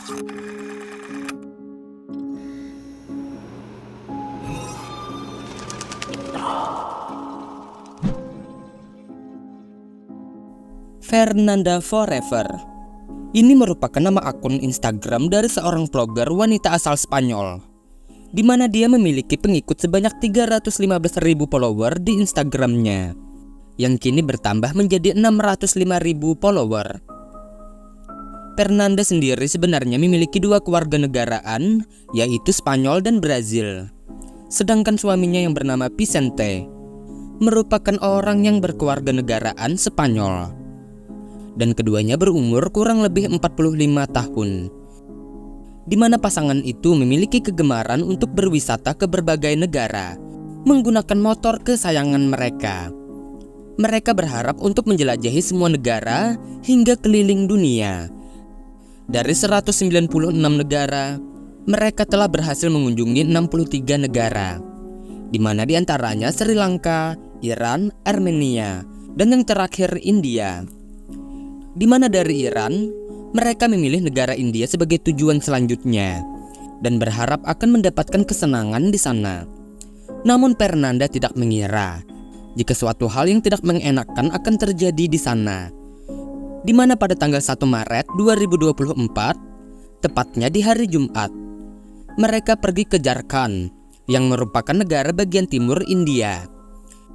Fernanda Forever. Ini merupakan nama akun Instagram dari seorang vlogger wanita asal Spanyol, di mana dia memiliki pengikut sebanyak 315.000 follower di Instagramnya, yang kini bertambah menjadi 605.000 follower. Fernanda sendiri sebenarnya memiliki dua kewarganegaraan, yaitu Spanyol dan Brazil. Sedangkan suaminya yang bernama Vicente merupakan orang yang berkewarganegaraan Spanyol. Dan keduanya berumur kurang lebih 45 tahun. Di mana pasangan itu memiliki kegemaran untuk berwisata ke berbagai negara menggunakan motor kesayangan mereka. Mereka berharap untuk menjelajahi semua negara hingga keliling dunia. Dari 196 negara, mereka telah berhasil mengunjungi 63 negara, di mana diantaranya Sri Lanka, Iran, Armenia, dan yang terakhir India. Di mana dari Iran, mereka memilih negara India sebagai tujuan selanjutnya dan berharap akan mendapatkan kesenangan di sana. Namun Fernanda tidak mengira jika suatu hal yang tidak mengenakan akan terjadi di sana. Di mana pada tanggal 1 Maret 2024, tepatnya di hari Jumat, mereka pergi ke Jharkhand yang merupakan negara bagian timur India,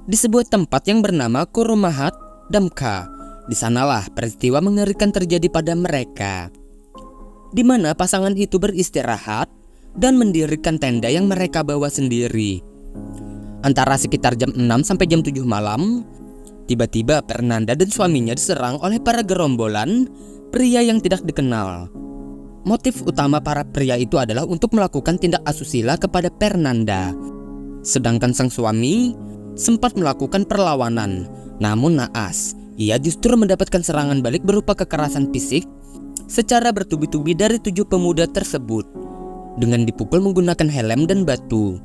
di sebuah tempat yang bernama Kurumahat Damka. Di sanalah peristiwa mengerikan terjadi pada mereka, di mana pasangan itu beristirahat dan mendirikan tenda yang mereka bawa sendiri. Antara sekitar jam 6 sampai jam 7 malam, tiba-tiba Fernanda dan suaminya diserang oleh para gerombolan pria yang tidak dikenal. Motif utama para pria itu adalah untuk melakukan tindak asusila kepada Fernanda. Sedangkan sang suami sempat melakukan perlawanan, namun naas. Ia justru mendapatkan serangan balik berupa kekerasan fisik secara bertubi-tubi dari 7 pemuda tersebut dengan dipukul menggunakan helm dan batu.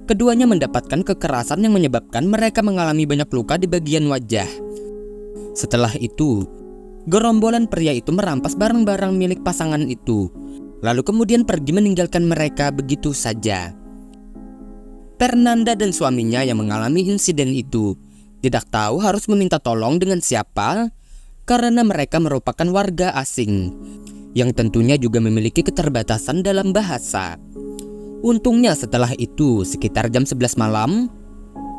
Keduanya mendapatkan kekerasan yang menyebabkan mereka mengalami banyak luka di bagian wajah. Setelah itu, gerombolan pria itu merampas barang-barang milik pasangan itu, lalu kemudian pergi meninggalkan mereka begitu saja. Fernanda dan suaminya yang mengalami insiden itu tidak tahu harus meminta tolong dengan siapa karena mereka merupakan warga asing yang tentunya juga memiliki keterbatasan dalam bahasa. Untungnya setelah itu sekitar jam 11 malam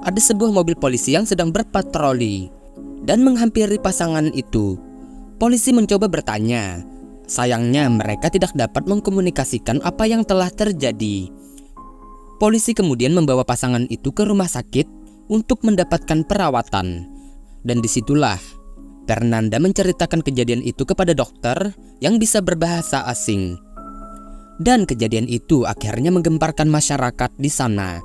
ada sebuah mobil polisi yang sedang berpatroli dan menghampiri pasangan itu. Polisi mencoba bertanya, sayangnya mereka tidak dapat mengkomunikasikan apa yang telah terjadi. Polisi kemudian membawa pasangan itu ke rumah sakit untuk mendapatkan perawatan, dan disitulah Fernanda menceritakan kejadian itu kepada dokter yang bisa berbahasa asing. Dan kejadian itu akhirnya menggemparkan masyarakat di sana.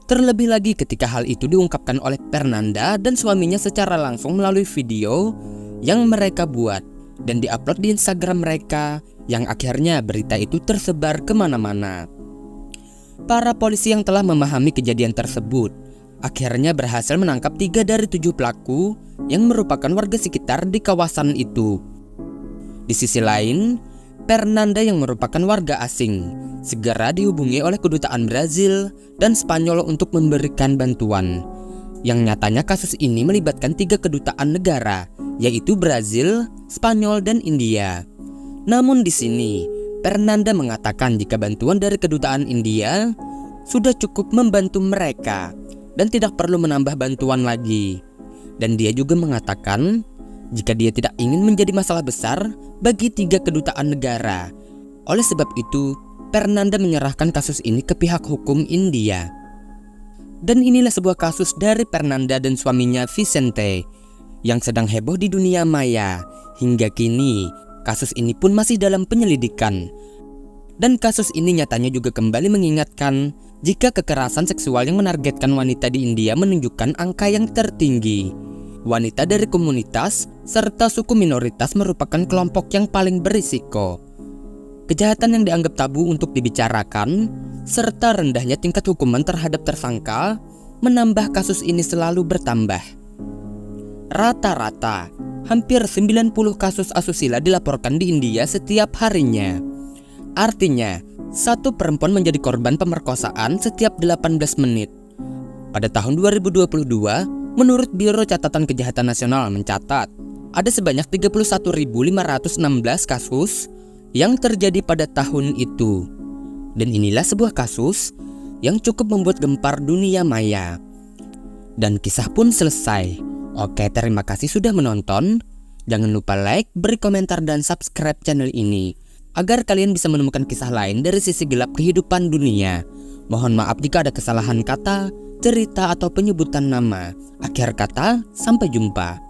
Terlebih lagi ketika hal itu diungkapkan oleh Fernanda dan suaminya secara langsung melalui video yang mereka buat dan diupload di Instagram mereka, yang akhirnya berita itu tersebar kemana-mana. Para polisi yang telah memahami kejadian tersebut akhirnya berhasil menangkap 3 dari 7 pelaku yang merupakan warga sekitar di kawasan itu. Di sisi lain, Fernanda yang merupakan warga asing segera dihubungi oleh kedutaan Brazil dan Spanyol untuk memberikan bantuan. Yang nyatanya kasus ini melibatkan 3 kedutaan negara, yaitu Brazil, Spanyol, dan India. Namun di sini, Fernanda mengatakan jika bantuan dari kedutaan India sudah cukup membantu mereka dan tidak perlu menambah bantuan lagi. Dan dia juga mengatakan jika dia tidak ingin menjadi masalah besar bagi 3 kedutaan negara. Oleh sebab itu, Fernanda menyerahkan kasus ini ke pihak hukum India. Dan inilah sebuah kasus dari Fernanda dan suaminya Vicente yang sedang heboh di dunia maya. Hingga kini, kasus ini pun masih dalam penyelidikan. Dan kasus ini nyatanya juga kembali mengingatkan jika kekerasan seksual yang menargetkan wanita di India menunjukkan angka yang tertinggi. Wanita dari komunitas serta suku minoritas merupakan kelompok yang paling berisiko. Kejahatan yang dianggap tabu untuk dibicarakan serta rendahnya tingkat hukuman terhadap tersangka menambah kasus ini selalu bertambah. Rata-rata hampir 90 kasus asusila dilaporkan di India setiap harinya. Artinya, satu perempuan menjadi korban pemerkosaan setiap 18 menit. Pada tahun 2022, menurut Biro Catatan Kejahatan Nasional mencatat, ada sebanyak 31.516 kasus yang terjadi pada tahun itu. Dan inilah sebuah kasus yang cukup membuat gempar dunia maya. Dan kisah pun selesai. Oke, terima kasih sudah menonton. Jangan lupa like, beri komentar, dan subscribe channel ini agar kalian bisa menemukan kisah lain dari sisi gelap kehidupan dunia. Mohon maaf jika ada kesalahan kata, cerita, atau penyebutan nama. Akhir kata, sampai jumpa.